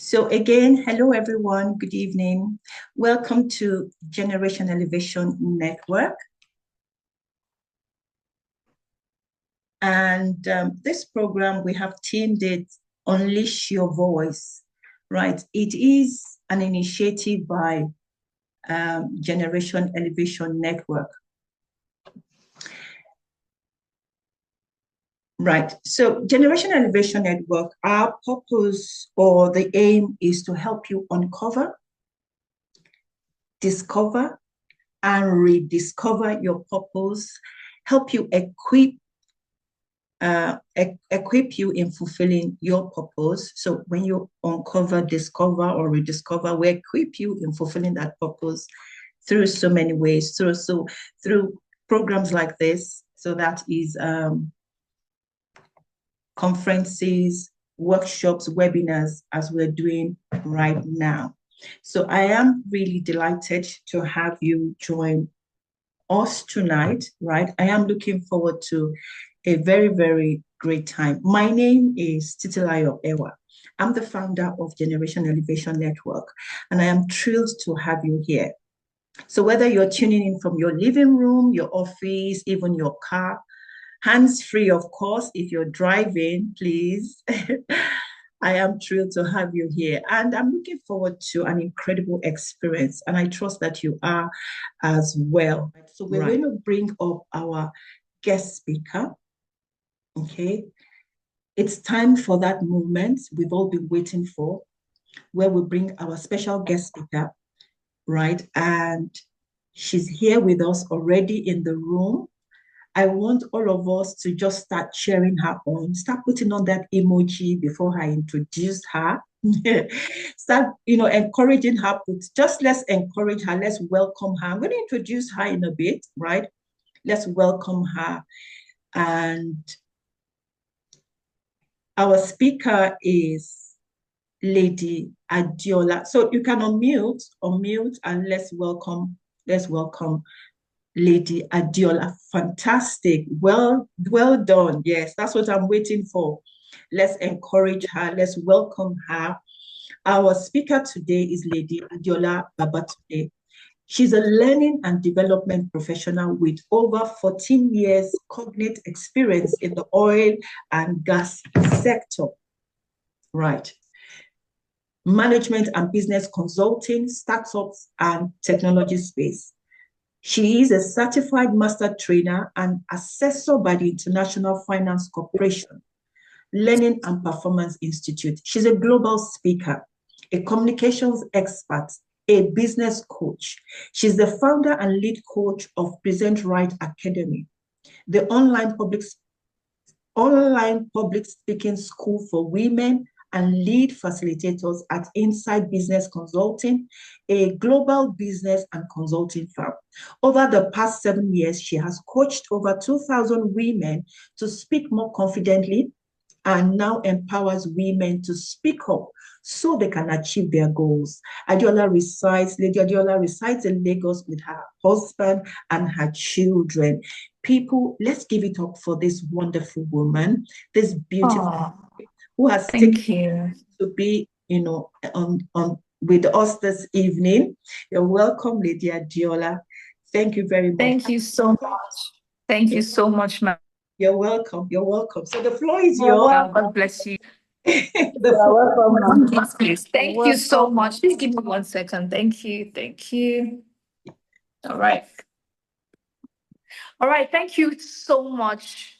So again, hello everyone, good evening. Welcome to Generation Elevation Network. And this program, we have themed it Unleash Your Voice, right? It is an initiative by Generation Elevation Network. Right. So Generation Elevation Network, our purpose or the aim is to help you uncover, discover, and rediscover your purpose, help you equip you in fulfilling your purpose. So when you uncover, discover, or rediscover, we equip you in fulfilling that purpose through so many ways, through programs like this. So that is conferences, workshops, webinars, as we're doing right now. So I am really delighted to have you join us tonight, right? I am looking forward to a very, very great time. My name is Titilayo Ewa. I'm the founder of Generation Elevation Network, and I am thrilled to have you here. So whether you're tuning in from your living room, your office, even your car, hands-free, of course, if you're driving, please. I am thrilled to have you here, and I'm looking forward to an incredible experience, and I trust that you are as well. So we're going to bring up our guest speaker, okay? It's time for that moment we've all been waiting for, where we bring our special guest speaker, right? And she's here with us already in the room. I want all of us to just start cheering her on, start putting on that emoji before I introduce her. Start, encouraging her. Let's encourage her. Let's welcome her. I'm going to introduce her in a bit, right? Let's welcome her. And our speaker is Lady Adeola. So you can unmute, and let's welcome Lady Adeola. Fantastic. Well done. Yes, that's what I'm waiting for. Let's encourage her. Let's welcome her. Our speaker today is Lady Adeola Babatunde. She's a learning and development professional with over 14 years cognate experience in the oil and gas sector. Right. Management and business consulting, startups, and technology space. She is a certified master trainer and assessor by the International Finance Corporation, Learning and Performance Institute. She's a global speaker, a communications expert, a business coach. She's the founder and lead coach of Present Right Academy, the online public speaking school for women and lead facilitators at Inside Business Consulting, a global business and consulting firm. Over the past 7 years, she has coached over 2,000 women to speak more confidently and now empowers women to speak up so they can achieve their goals. Lady Adeola resides in Lagos with her husband and her children. People, let's give it up for this wonderful woman, this beautiful who has taken to be, on with us this evening. You're welcome, Lady Adeola. Thank you very much. Thank you so much. Thank you so much, ma'am. You're welcome. You're welcome. So the floor is yours. God bless you. Welcome. Yes, please. Thank you so much. Please give me 1 second. Thank you. Thank you. All right. All right. Thank you so much,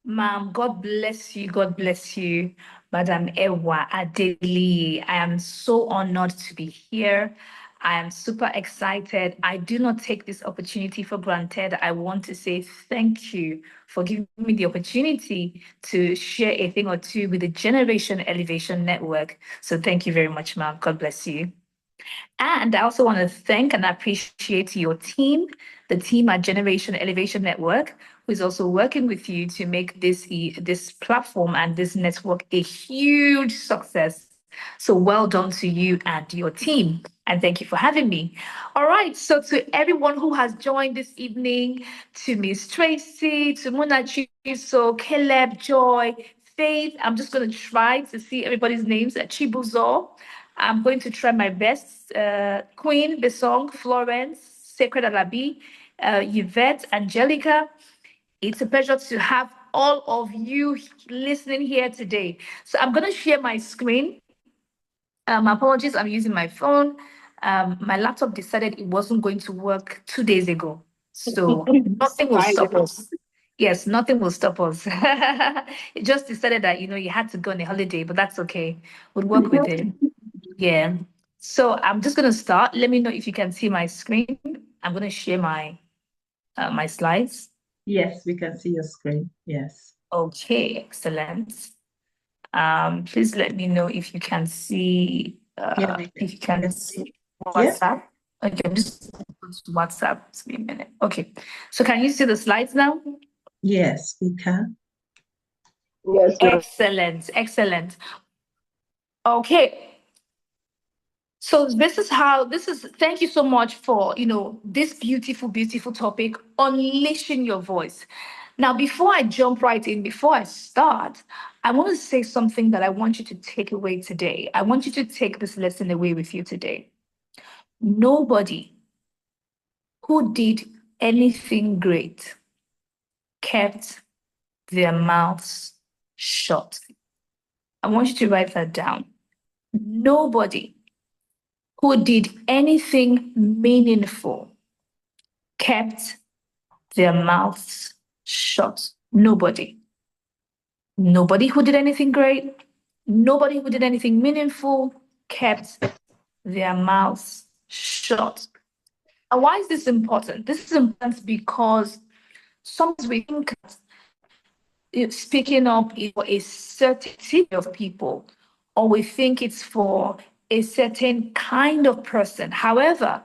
ma'am. God bless you. God bless you, Madam Ewa Adeli. I am so honored to be here. I am super excited. I do not take this opportunity for granted. I want to say thank you for giving me the opportunity to share a thing or two with the Generation Elevation Network. So thank you very much, ma'am. God bless you. And I also want to thank and appreciate your team, the team at Generation Elevation Network, who is also working with you to make this platform and this network a huge success. So well done to you and your team. And thank you for having me. All right. So to everyone who has joined this evening, to Miss Tracy, to Muna Chiso, Caleb, Joy, Faith. I'm just going to try to see everybody's names. Chibuzo. I'm going to try my best. Queen, Besong, Florence, Sacred Alabi, Yvette, Angelica. It's a pleasure to have all of you listening here today. So I'm going to share my screen. Apologies, I'm using my phone. My laptop decided it wasn't going to work 2 days ago. So nothing will stop us. Yes, nothing will stop us. It just decided that, you had to go on a holiday, but that's okay. We'll work with it. Yeah. So I'm just going to start. Let me know if you can see my screen. I'm going to share my slides. Yes, we can see your screen. Yes. Okay, excellent. Please let me know if you can see if you can see WhatsApp. Okay, I'm just going to WhatsApp. Just give me a minute. Okay. So can you see the slides now? Yes, we can. Yes, excellent, excellent. Okay. So thank you so much for, this beautiful, beautiful topic, unleashing your voice. Now, before I jump right in, before I start, I want to say something that I want you to take away today. I want you to take this lesson away with you today. Nobody who did anything great kept their mouths shut. I want you to write that down. Nobody who did anything meaningful kept their mouths shut. Nobody. Nobody who did anything great, nobody who did anything meaningful kept their mouths shut. And why is this important? This is important because sometimes we think speaking up is for a certain type of people, or we think it's for a certain kind of person. However,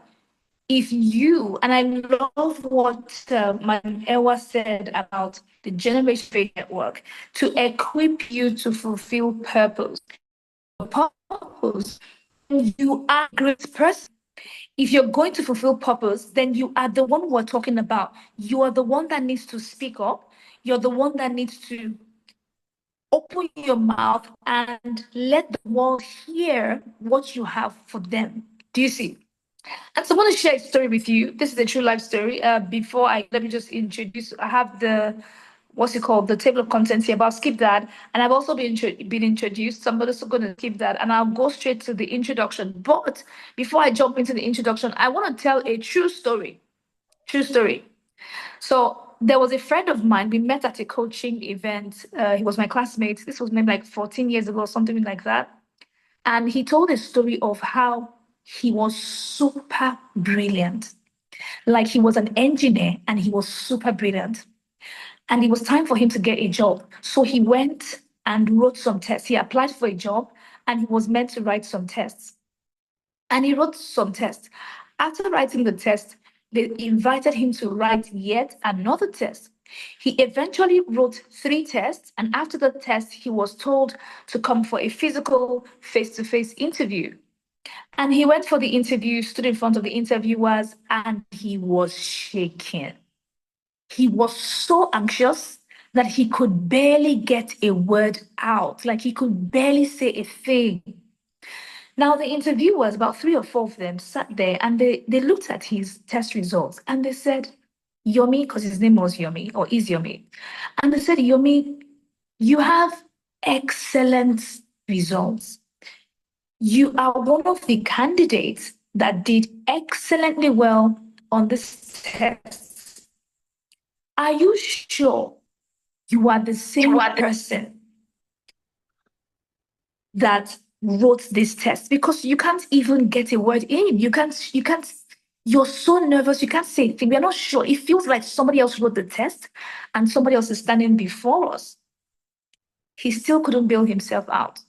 if you, and I love what Madam Ewa said about the Generation Faith Network, to equip you to fulfill purpose. Purpose, you are a great person. If you're going to fulfill purpose, then you are the one we're talking about. You are the one that needs to speak up. You're the one that needs to open your mouth and let the world hear what you have for them. Do you see? And so I want to share a story with you. This is a true life story. Let me just introduce. I have what's it called, the table of contents here, but I'll skip that. And I've also been introduced. So I'm also going to skip that, and I'll go straight to the introduction. But before I jump into the introduction, I want to tell a true story. True story. So there was a friend of mine. We met at a coaching event. He was my classmate. This was maybe like 14 years ago, something like that. And he told a story of how he was super brilliant. Like he was an engineer and he was super brilliant. And it was time for him to get a job. So he went and wrote some tests. He applied for a job and he was meant to write some tests. And he wrote some tests. After writing the test, they invited him to write yet another test. He eventually wrote 3 tests, and after the test, he was told to come for a physical face-to-face interview. And he went for the interview, stood in front of the interviewers, and he was shaking. He was so anxious that he could barely get a word out, like he could barely say a thing. Now, the interviewers, about 3 or 4 of them, sat there and they looked at his test results and they said, Yomi, because his name was Yomi or is Yomi. And they said, Yomi, you have excellent results. You are one of the candidates that did excellently well on this test. Are you sure you are the same person that wrote this test? Because you can't even get a word in. You're so nervous, you can't say a thing. We're not sure. It feels like somebody else wrote the test and somebody else is standing before us. He still couldn't bail himself out.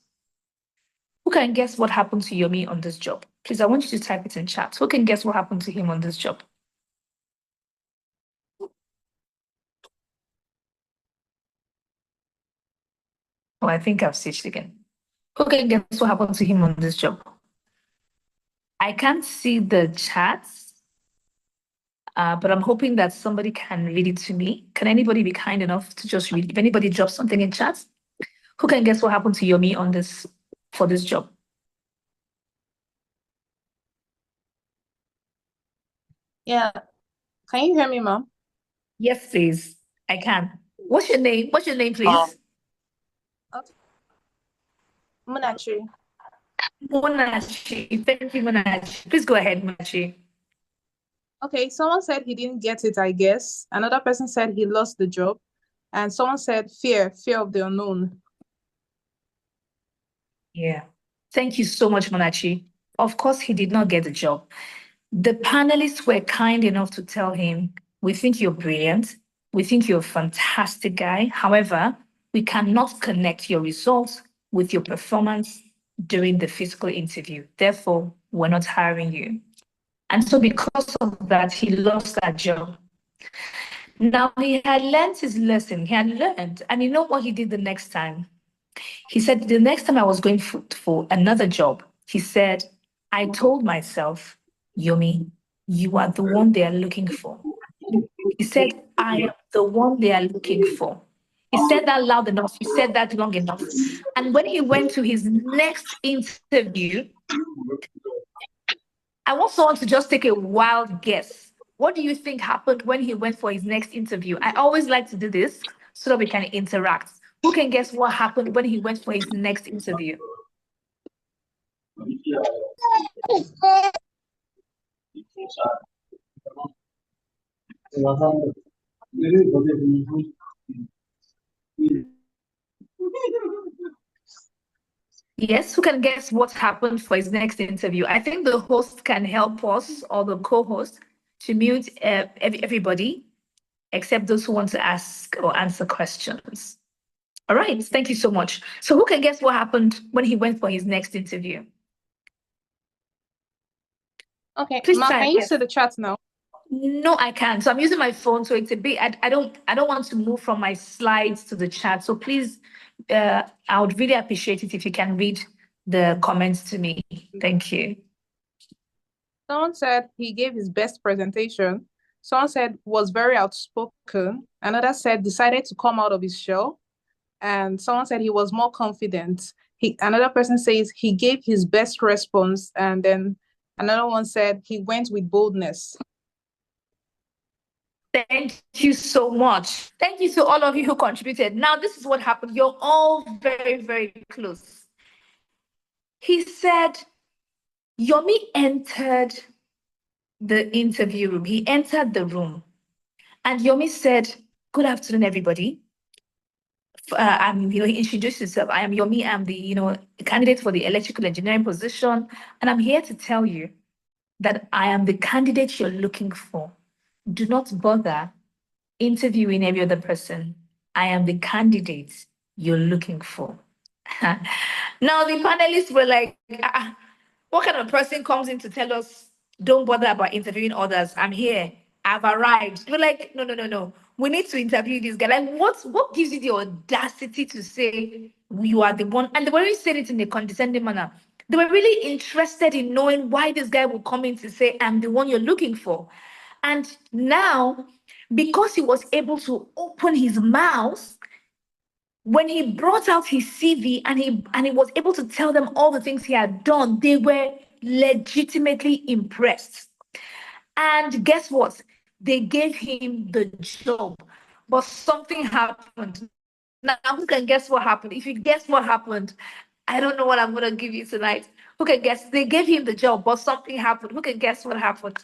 Who can guess what happened to Yomi on this job? Please, I want you to type it in chat. Who can guess what happened to him on this job? Oh, I think I've switched again. Who can guess what happened to him on this job? I can't see the chats, but I'm hoping that somebody can read it to me. Can anybody be kind enough to just read? If anybody drops something in chat, Who can guess what happened to Yomi for this job? Yeah. Can you hear me, ma'am? Yes, please. I can. What's your name? What's your name, please? Okay. Munachi. Monachi. Thank you, Monachi. Please go ahead, Monachi. Okay, someone said he didn't get it, I guess. Another person said he lost the job. And someone said fear of the unknown. Yeah. Thank you so much, Monachi. Of course, he did not get the job. The panelists were kind enough to tell him, we think you're brilliant. We think you're a fantastic guy. However, we cannot connect your results with your performance during the physical interview. Therefore, we're not hiring you. And so because of that, he lost that job. Now he had learned his lesson. He had learned. And you know what he did the next time? He said, the next time I was going for another job, he said, I told myself, Yomi, you are the one they are looking for. He said, I am the one they are looking for. He said that loud enough. He said that long enough. And when he went to his next interview, I want someone to just take a wild guess. What do you think happened when he went for his next interview? I always like to do this so that we can interact. Who can guess what happened when he went for his next interview? Yes, who can guess what happened for his next interview? I think the host can help us, or the co-host, to mute everybody except those who want to ask or answer questions. All right, thank you so much. So who can guess what happened when he went for his next interview? Okay, Please ma'am, can you guess. see the chat now? No, I can't. So I'm using my phone, so it's a bit. I don't want to move from my slides to the chat. So please, I would really appreciate it if you can read the comments to me. Thank you. Someone said he gave his best presentation. Someone said was very outspoken. Another said decided to come out of his shell. And someone said he was more confident. Another person says he gave his best response. And then another one said he went with boldness. Thank you so much. Thank you to all of you who contributed. Now, this is what happened. You're all very, very close. He said, Yomi entered the interview room. He entered the room. And Yomi said, good afternoon, everybody. He introduced himself. I am Yomi. I'm the, candidate for the electrical engineering position. And I'm here to tell you that I am the candidate you're looking for. Do not bother interviewing every other person. I am the candidate you're looking for. Now, the panelists were like, what kind of person comes in to tell us, don't bother about interviewing others? I'm here. I've arrived. We're like, no, no, no, no. We need to interview this guy. Like, what gives you the audacity to say you are the one? And they were really saying it in a condescending manner. They were really interested in knowing why this guy would come in to say, I'm the one you're looking for. And now, because he was able to open his mouth, when he brought out his CV and he was able to tell them all the things he had done, they were legitimately impressed. And guess what? They gave him the job. But something happened. Now, who can guess what happened? If you guess what happened, I don't know what I'm going to give you tonight. Who can guess? They gave him the job, but something happened. Who can guess what happened?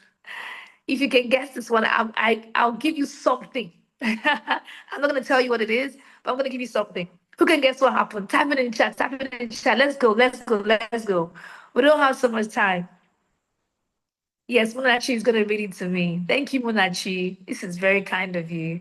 If you can guess this one, I'll give you something. I'm not going to tell you what it is, but I'm going to give you something. Who can guess what happened? Type it in chat. Type it in chat. Let's go. Let's go. Let's go. We don't have so much time. Yes, Munachi is going to read it to me. Thank you, Munachi. This is very kind of you.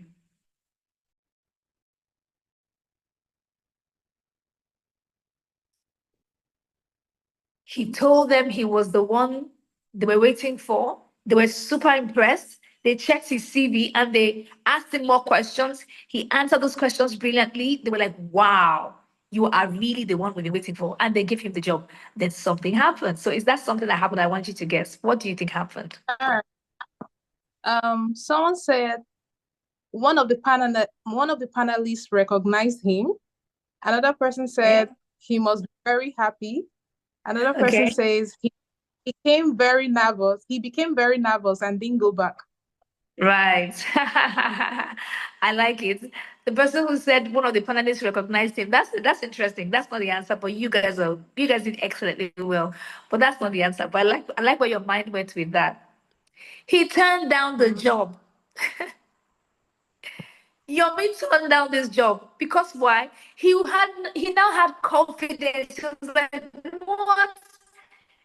He told them he was the one they were waiting for. They were super impressed. They checked his CV and they asked him more questions. He answered those questions brilliantly. They were like, wow, you are really the one we've been waiting for. And they gave him the job. Then something happened. So is that something that happened? I want you to guess. What do you think happened? Someone said one of the panelists recognized him, Another person said he must be very happy. Another person Okay. says he became very nervous. He became very nervous and didn't go back. Right. I like it. The person who said one of the panelists recognized him. That's interesting. That's not the answer, but you guys did excellently well. But that's not the answer. But I like where your mind went with that. He turned down the job. Yomi turned down this job because why? He now had confidence. He was like, what?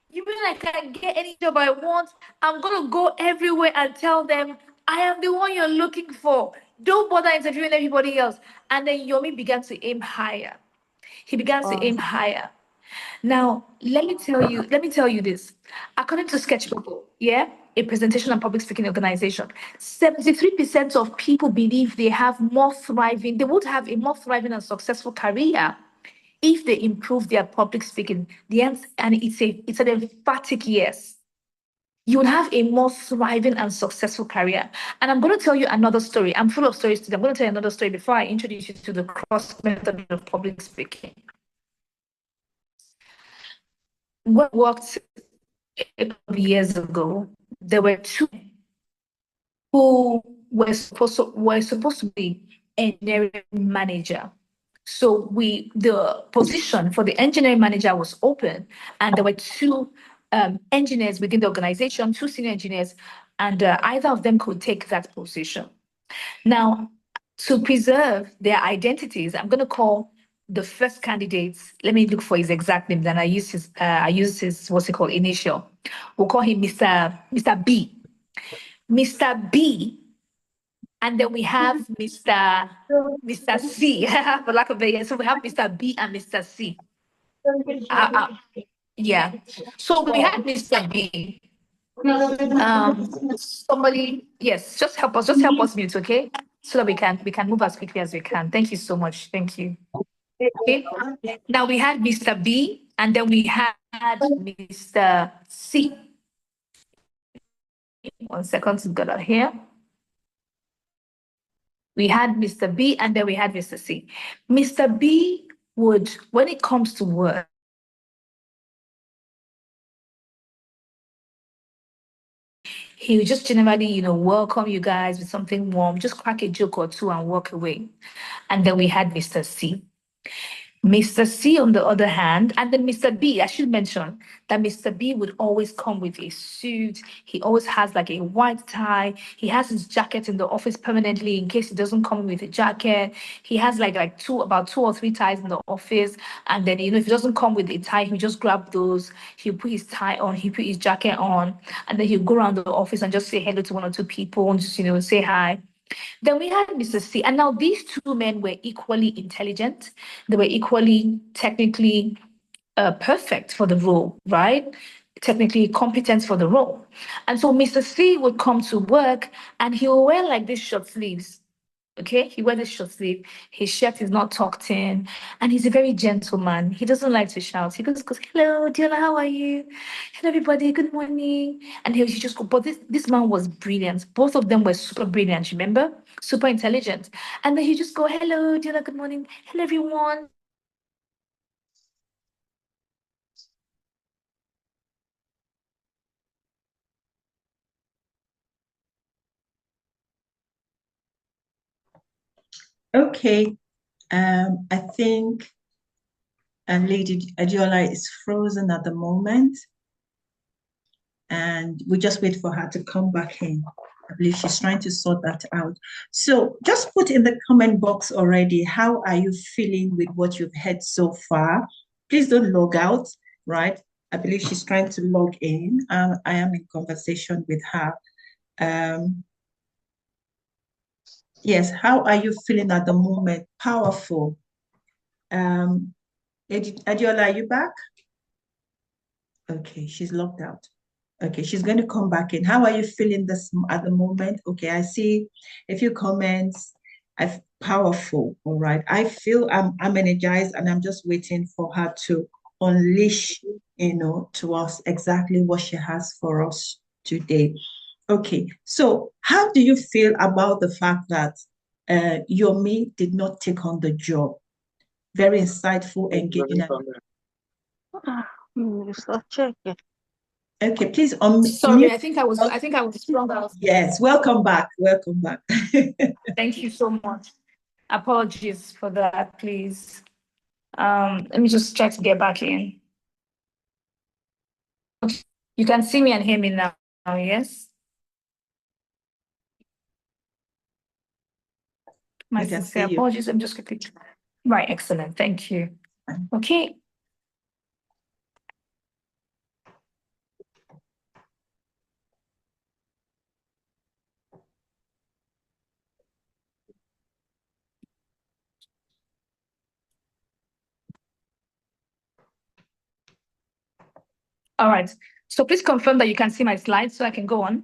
You mean I can get any job I want? I'm gonna go everywhere and tell them I am the one you're looking for. Don't bother interviewing everybody else. And then Yomi began to aim higher. He began to Wow. aim higher. Now, let me tell you this. According to Sketchbubble, yeah, a presentation and public speaking organization, 73% of people believe they would have a more thriving and successful career if they improve their public speaking. And it's an emphatic yes. You would have a more thriving and successful career. And I'm going to tell you another story. I'm full of stories today. I'm going to tell you another story before I introduce you to the cross method of public speaking. When I worked a couple of years ago, there were two who were supposed to be engineering manager. So the position for the engineering manager was open, and there were two engineers within the organization, two senior engineers, and either of them could take that position. Now, to preserve their identities, I'm going to call the first candidate. Let me look for his exact name. Then I use his what's it called initial. We'll call him Mr. B. Mr. B, and then we have Mr. C, for lack of a. So we have Mr. B and Mr. C. Uh, yeah. So we had Mr. B. Somebody, yes, just help us mute, okay? So that we can move as quickly as we can. Thank you so much. Thank you. Okay. Now we had Mr. B, and then we had Mr. C. 1 second to get out here. We had Mr. B and then we had Mr. C. Mr. B would, when it comes to work, he would just generally, welcome you guys with something warm, just crack a joke or two and walk away. And then we had Mr. C. Mr. C, on the other hand, and then Mr. B, I should mention that Mr. B would always come with a suit. He always has like a white tie. He has his jacket in the office permanently in case he doesn't come with a jacket. He has about two or three ties in the office. And then, if he doesn't come with a tie, he'll just grab those. He'll put his tie on, he'll put his jacket on, and then he'll go around the office and just say hello to one or two people and just, say hi. Then we had Mr. C. And now these two men were equally intelligent. They were equally technically perfect for the role, right? Technically competent for the role. And so Mr. C would come to work and he will wear like these short sleeves. Okay, he wears a short sleeve. His shirt is not tucked in, and he's a very gentle man. He doesn't like to shout. He just goes, "Hello, Diola, how are you? Hello, everybody. Good morning." And he just go. But this man was brilliant. Both of them were super brilliant. Remember, super intelligent. And then he just go, "Hello, Diola. Good morning. Hello, everyone." Okay. I think Lady Adeola is frozen at the moment, and we just wait for her to come back in. I believe she's trying to sort that out. So just put in the comment box already, how are you feeling with what you've heard so far? Please don't log out, right? I believe she's trying to log in. I am in conversation with her. Yes, how are you feeling at the moment? Powerful. Adiola, are you back? Okay, she's logged out. Okay, she's going to come back in. How are you feeling this at the moment? Okay, I see a few comments. Powerful. All right. I feel I'm energized and I'm just waiting for her to unleash, to us exactly what she has for us today. Okay, so how do you feel about the fact that Yomi did not take on the job? very insightful, engaging. Okay, please Sorry, I think I was strong out. Yes, welcome back. Welcome back. Thank you so much. Apologies for that, please. Let me just try to get back in. You can see me and hear me now, yes? My We can sincere see you. apologies. I'm just quickly. Right, excellent. Thank you. Okay. All right. So please confirm that you can see my slides so I can go on.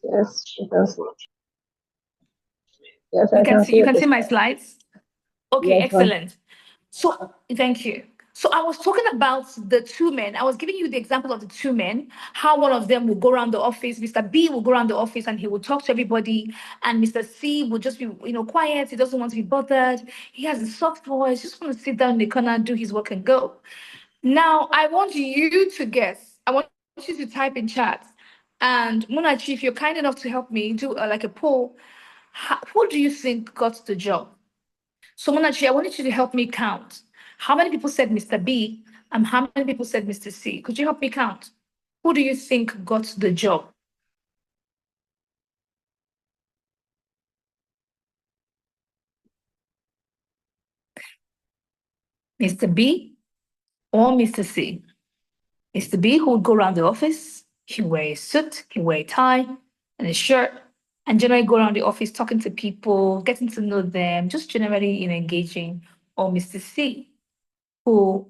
Yes, you can see. Yes, I can see You it. can see my slides. Okay, Yes, ma'am. excellent. So thank you. So I was talking about the two men. I was giving you the example of the two men, how one of them will go around the office. Mr. B will go around the office and he will talk to everybody. And Mr. C will just be, quiet. He doesn't want to be bothered. He has a soft voice, just want to sit down in the corner, do his work and go. Now, I want you to guess. I want you to type in chat. And Munachi, if you're kind enough to help me do like a poll, who do you think got the job? So Munachi, I wanted you to help me count. How many people said Mr. B and how many people said Mr. C? Could you help me count? Who do you think got the job? Mr. B or Mr. C? Mr. B, who would go around the office, he wear a suit, he wear a tie and a shirt, and generally go around the office talking to people, getting to know them, just generally engaging. Or Mr. C, who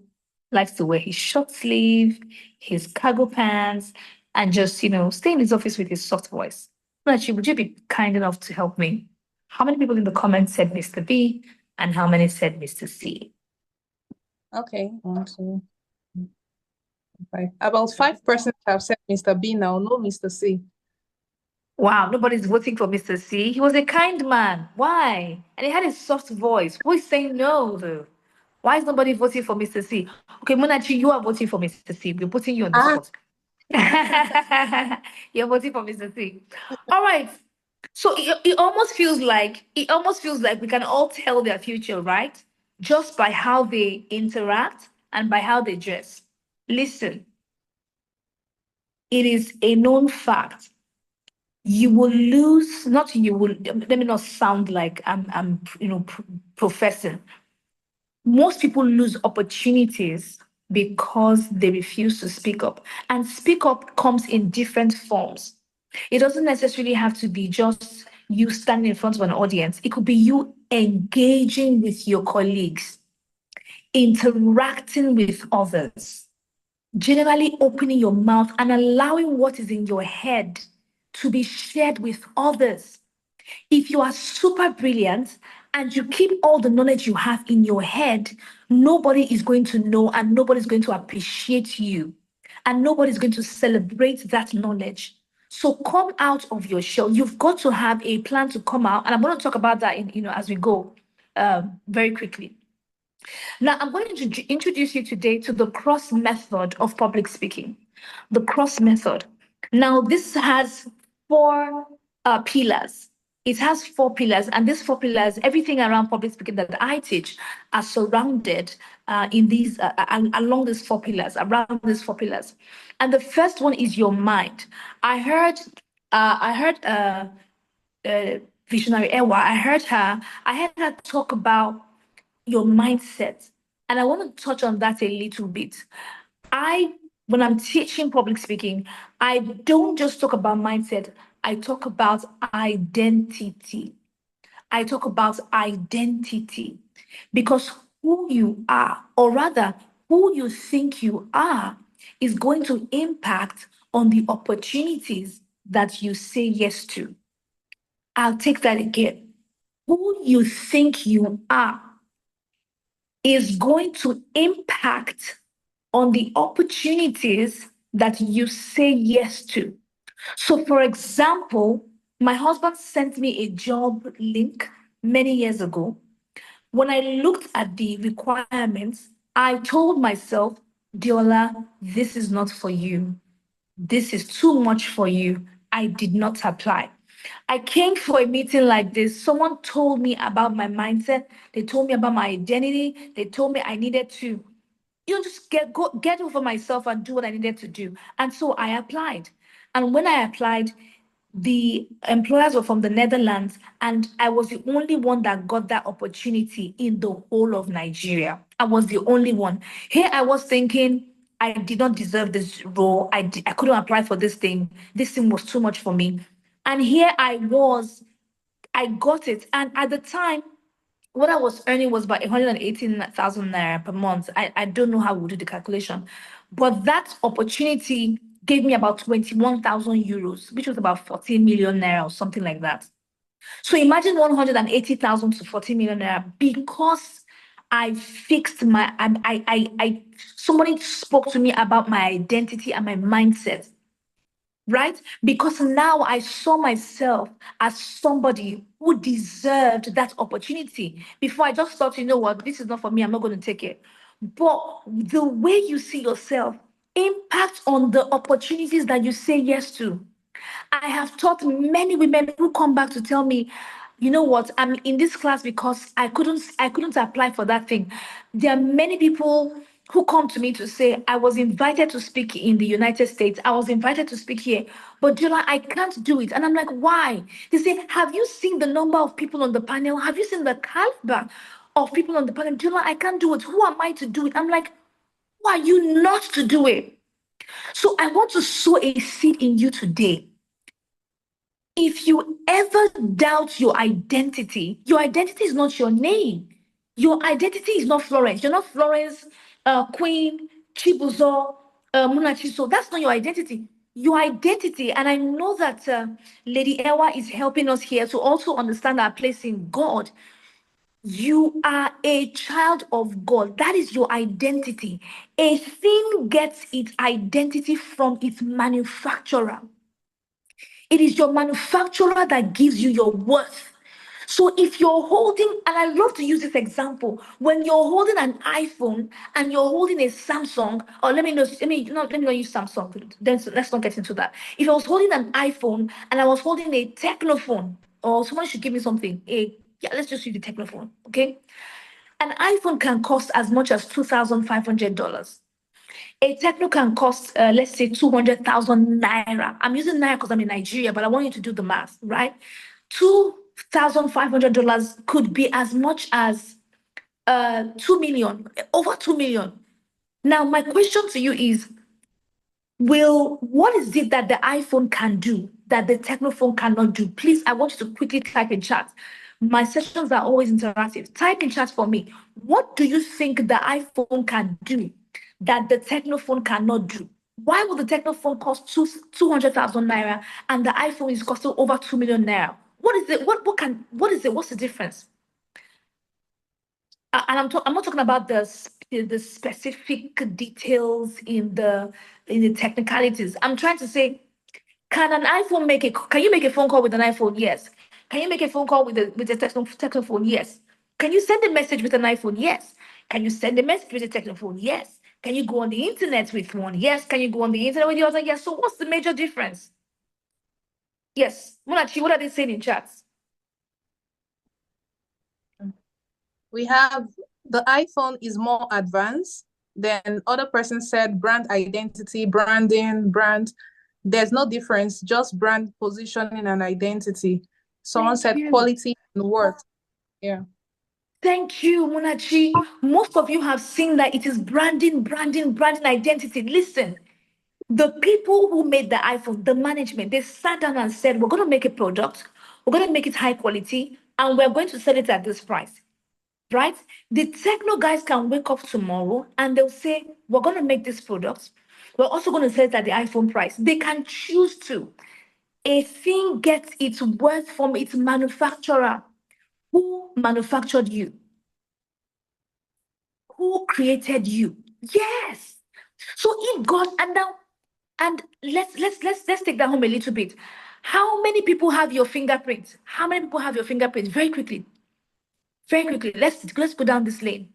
likes to wear his short sleeve, his cargo pants, and just, stay in his office with his soft voice. Actually, would you be kind enough to help me? How many people in the comments said Mr. B and how many said Mr. C? Okay, 1, 2, 5. About 5% have said Mr. B now, no Mr. C. Wow, nobody's voting for Mr. C. He was a kind man. Why? And he had a soft voice. Who is saying no, though? Why is nobody voting for Mr. C? Okay, Munachi, you are voting for Mr. C. We're putting you on the spot. You're voting for Mr. C. All right. So it almost feels like we can all tell their future, right? Just by how they interact and by how they dress. Listen, it is a known fact. You will lose, not you will, let me not sound like I'm professing. Most people lose opportunities because they refuse to speak up. And speak up comes in different forms. It doesn't necessarily have to be just you standing in front of an audience. It could be you engaging with your colleagues, interacting with others, generally opening your mouth and allowing what is in your head to be shared with others. If you are super brilliant and you keep all the knowledge you have in your head, nobody is going to know and nobody's going to appreciate you and nobody's going to celebrate that knowledge. So come out of your shell. You've got to have a plan to come out, and I'm going to talk about that as we go very quickly. Now, I'm going to introduce you today to the cross method of public speaking. The cross method. Now, this has four pillars. It has four pillars, and these four pillars, everything around public speaking that I teach, are surrounded in these along these four pillars, around these four pillars. And the first one is your mind. I heard visionary Ewa. I heard her talk about your mindset. And I want to touch on that a little bit. When I'm teaching public speaking, I don't just talk about mindset, I talk about identity. I talk about identity because who you are, or rather, who you think you are, is going to impact on the opportunities that you say yes to. I'll take that again. Who you think you are is going to impact on the opportunities that you say yes to. So, for example, my husband sent me a job link many years ago. When I looked at the requirements, I told myself, Diola, this is not for you. This is too much for you. I did not apply. I came for a meeting like this. Someone told me about my mindset. They told me about my identity. They told me I needed to, just get over myself and do what I needed to do. And so I applied. And when I applied, the employers were from the Netherlands, and I was the only one that got that opportunity in the whole of Nigeria. I was the only one. Here I was thinking I did not deserve this role. I couldn't apply for this thing. This thing was too much for me. And here I was, I got it. And at the time, what I was earning was about 118,000 naira per month. I don't know how we do the calculation, but that opportunity gave me about 21,000 euros, which was about 14 million naira or something like that. So imagine 180,000 to 14 million naira because I fixed my, somebody spoke to me about my identity and my mindset, right? Because now I saw myself as somebody who deserved that opportunity. Before I just thought, you know what, this is not for me, I'm not going to take it. But the way you see yourself impacts on the opportunities that you say yes to. I have taught many women who come back to tell me, you know what, I'm in this class because I couldn't apply for that thing. There are many people who come to me to say, I was invited to speak in the United States. I was invited to speak here, but Jola, I can't do it. And I'm like, why? They say, have you seen the number of people on the panel? Have you seen the caliber of people on the panel? Jola, I can't do it. Who am I to do it? I'm like, who are you not to do it? So I want to sow a seed in you today. If you ever doubt your identity is not your name. Your identity is not Florence. You're not Florence, Queen, Chibuzo, Munachiso. That's not your identity. Your identity, and I know that Lady Ewa is helping us here to also understand our place in God. You are a child of God. That is your identity. A thing gets its identity from its manufacturer. It is your manufacturer that gives you your worth. So if you're holding, and I love to use this example, when you're holding an iPhone and you're holding a Samsung, or let me not use Samsung. Then let's not get into that. If I was holding an iPhone and I was holding a Technophone, or someone should give me something, yeah, let's just use the Technophone, okay? An iPhone can cost as much as $2,500. A techno can cost, let's say, 200,000 naira. I'm using naira because I'm in Nigeria, but I want you to do the math, right? $2,500 could be as much as 2 million, over 2 million. Now, my question to you is, what is it that the iPhone can do that the Technophone cannot do? Please, I want you to quickly type in chat. My sessions are always interactive. Type in chat for me. What do you think the iPhone can do that the Technophone cannot do? Why would the Technophone cost 200,000 naira and the iPhone is costing over 2 million naira? What is it? What is it? What's the difference? And I'm not talking about the specific details in the technicalities. I'm trying to say, can you make a phone call with an iPhone? Yes. Can you make a phone call with a technophone? Yes. Can you send a message with an iPhone? Yes. Can you send a message with a technophone? Yes. Can you go on the internet with one? Yes. Can you go on the internet with the other? Yes. So what's the major difference? Yes. Munachi, what are they saying in chats? We have the iPhone is more advanced. Then other person said brand identity, branding, brand. There's no difference, just brand positioning and identity. Someone said quality and worth. Yeah. Thank you, Munachi. Most of you have seen that it is branding, identity. Listen, the people who made the iPhone, the management, they sat down and said, we're going to make a product, we're going to make it high quality, and we're going to sell it at this price, right? The techno guys can wake up tomorrow and they'll say, we're going to make this product. We're also going to sell it at the iPhone price. They can choose to. A thing gets its worth from its manufacturer. Who manufactured you? Who created you? Yes. So if God, and now, and let's take that home a little bit. How many people have your fingerprint? How many people have your fingerprint? Very quickly. Very quickly, let's go down this lane.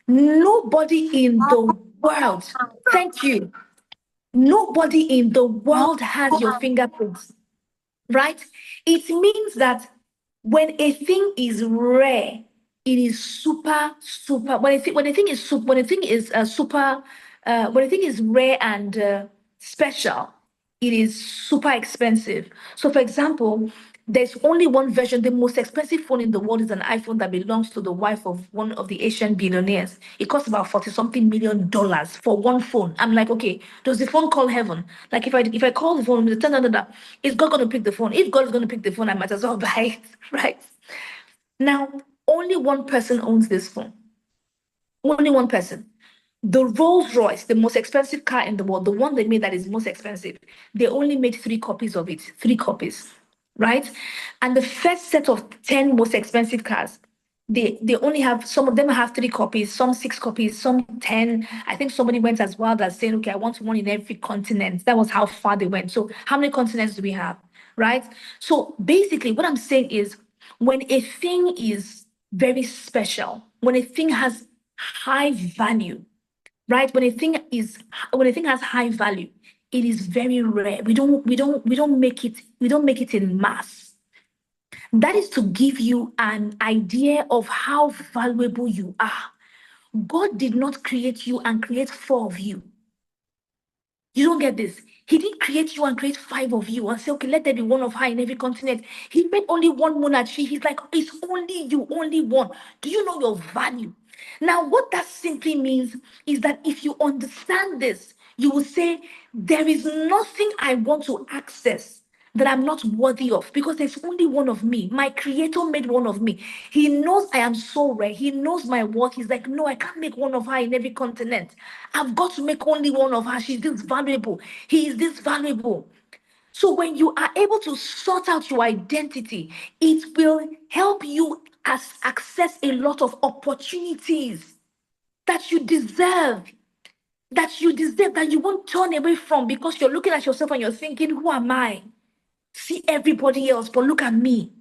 Nobody in the world, thank you. Nobody in the world has your fingerprints, right? It means that when a thing is rare, it is super. When a thing is rare and special, it is super expensive. So, for example, there's only one version. The most expensive phone in the world is an iPhone that belongs to the wife of one of the Asian billionaires. It costs about 40 something million dollars for one phone. I'm like, okay, does the phone call heaven? Like if I call the phone, is God gonna pick the phone? If God is gonna pick the phone, I might as well buy it, right? Now, only one person owns this phone. Only one person. The Rolls Royce, the most expensive car in the world, the one they made that is most expensive, they only made 3 copies of it. 3 copies, right? And the first set of 10 most expensive cars, they only have, some of them have 3 copies, some 6 copies, some 10. I think somebody went as wild as saying, okay, I want one in every continent. That was how far they went. So how many continents do we have? Right? So basically, what I'm saying is when a thing is very special, when a thing has high value, right? When a thing has high value, it is very rare. We don't make it in mass. That is to give you an idea of how valuable you are. God did not create you and create 4 of you. You don't get this. He didn't create you and create 5 of you and say, okay, let there be one of her in every continent. He made only one monarchy. He's like, it's only you, only one. Do you know your value? Now, what that simply means is that if you understand this, you will say, there is nothing I want to access that I'm not worthy of because there's only one of me. My creator made one of me. He knows I am so rare. He knows my worth. He's like, no, I can't make one of her in every continent. I've got to make only one of her. She's this valuable. He is this valuable. So when you are able to sort out your identity, it will help you access a lot of opportunities that you deserve, that you won't turn away from because you're looking at yourself and you're thinking, who am I? See everybody else, but look at me.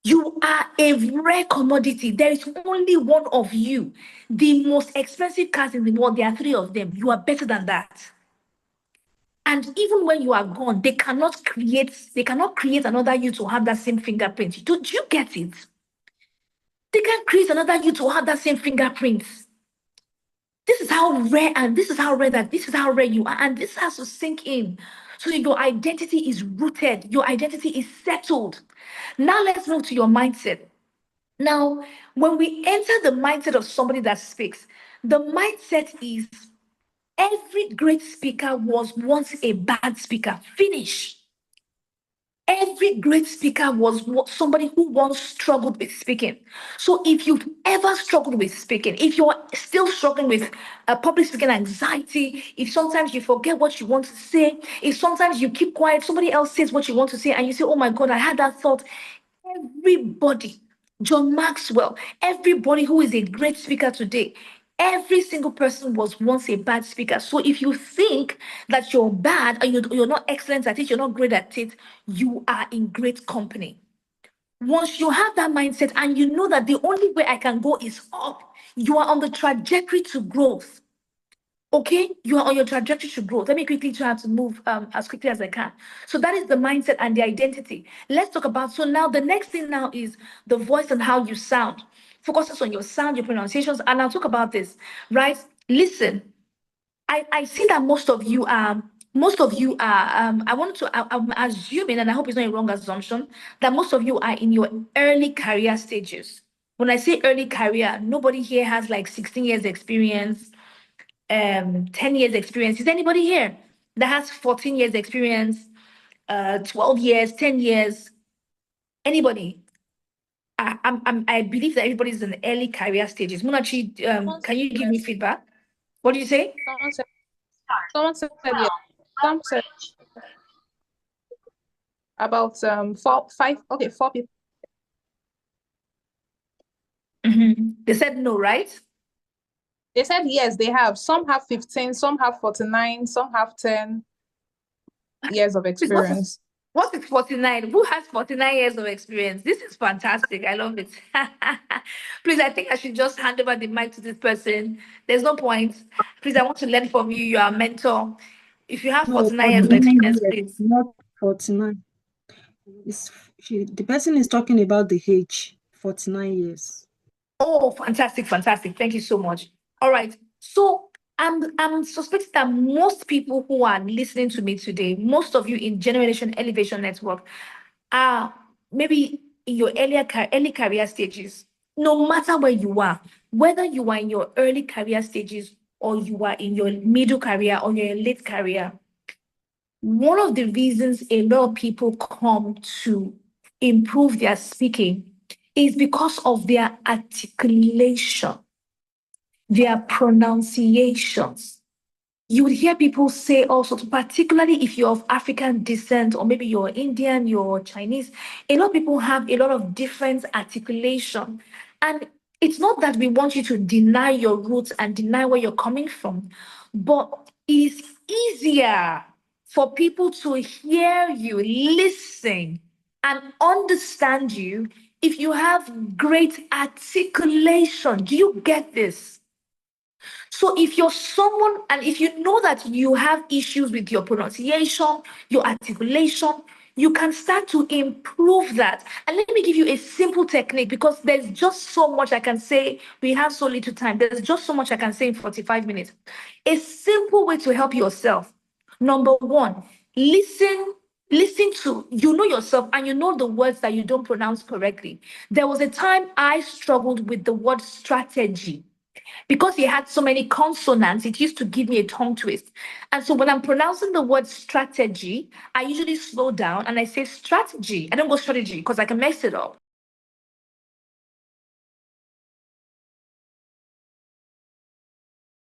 You are a rare commodity. There is only one of you. The most expensive cars in the world, there are 3 of them. You are better than that. And even when you are gone, they cannot create another you to have that same fingerprint. Do you get it? They can't create another you to have that same fingerprint. This is how rare, and this is how rare you are, and this has to sink in. So your identity is rooted, your identity is settled. Now let's move to your mindset. Now, when we enter the mindset of somebody that speaks, the mindset is every great speaker was once a bad speaker. Finish. Every great speaker was somebody who once struggled with speaking. So if you've ever struggled with speaking, if you're still struggling with public speaking anxiety, if sometimes you forget what you want to say, if sometimes you keep quiet, somebody else says what you want to say, and you say, oh my God, I had that thought. Everybody, John Maxwell, everybody who is a great speaker today, every single person was once a bad speaker. So if you think that you're bad and you're not excellent at it, you're not great at it, you are in great company. Once you have that mindset and you know that the only way I can go is up, you are on the trajectory to growth. Okay, you are on your trajectory to growth. Let me quickly try to move as quickly as I can. So that is the mindset and the identity. Let's talk about, so now the next thing now is the voice and how you sound. Focuses on your sound, your pronunciations, and I'll talk about this, right? Listen, I see that I want to, I'm assuming, and I hope it's not a wrong assumption, that most of you are in your early career stages. When I say early career, nobody here has like 16 years experience, 10 years experience. Is anybody here that has 14 years experience, 12 years, 10 years? Anybody? I believe that everybody's in the early career stages. Munachi, can you give me feedback? What do you say? Someone said yes. Someone said about 4 people. They said no, right? They said yes, they have. Some have 15, some have 49, some have 10 years of Please, what is experience. What is 49? Who has 49 years of experience? This is fantastic. I love it. Please, I think I should just hand over the mic to this person. There's no point. Please, I want to learn from you. You are a mentor. If you have No, 49 years of 49 experience, years, please. not 49. The person is talking about the age, 49 years. Oh, fantastic, fantastic. Thank you so much. All right. So I'm suspecting that most people who are listening to me today, most of you in Generation Elevation Network, are maybe in your early career stages. No matter where you are, whether you are in your early career stages or you are in your middle career or your late career, one of the reasons a lot of people come to improve their speaking is because of their articulation, their pronunciations. You would hear people say also, particularly if you're of African descent, or maybe you're Indian, you're Chinese, a lot of people have a lot of different articulation. And it's not that we want you to deny your roots and deny where you're coming from, but it is easier for people to hear you, listen, and understand you if you have great articulation. Do you get this? So if you're someone, and if you know that you have issues with your pronunciation, your articulation, you can start to improve that. And let me give you a simple technique, because there's just so much I can say. We have so little time. There's just so much I can say in 45 minutes. A simple way to help yourself. Number one, listen. Listen to, you know yourself and you know the words that you don't pronounce correctly. There was a time I struggled with the word strategy. Because he had so many consonants, it used to give me a tongue twist. And so when I'm pronouncing the word strategy, I usually slow down and I say strategy. I don't go strategy because I can mess it up.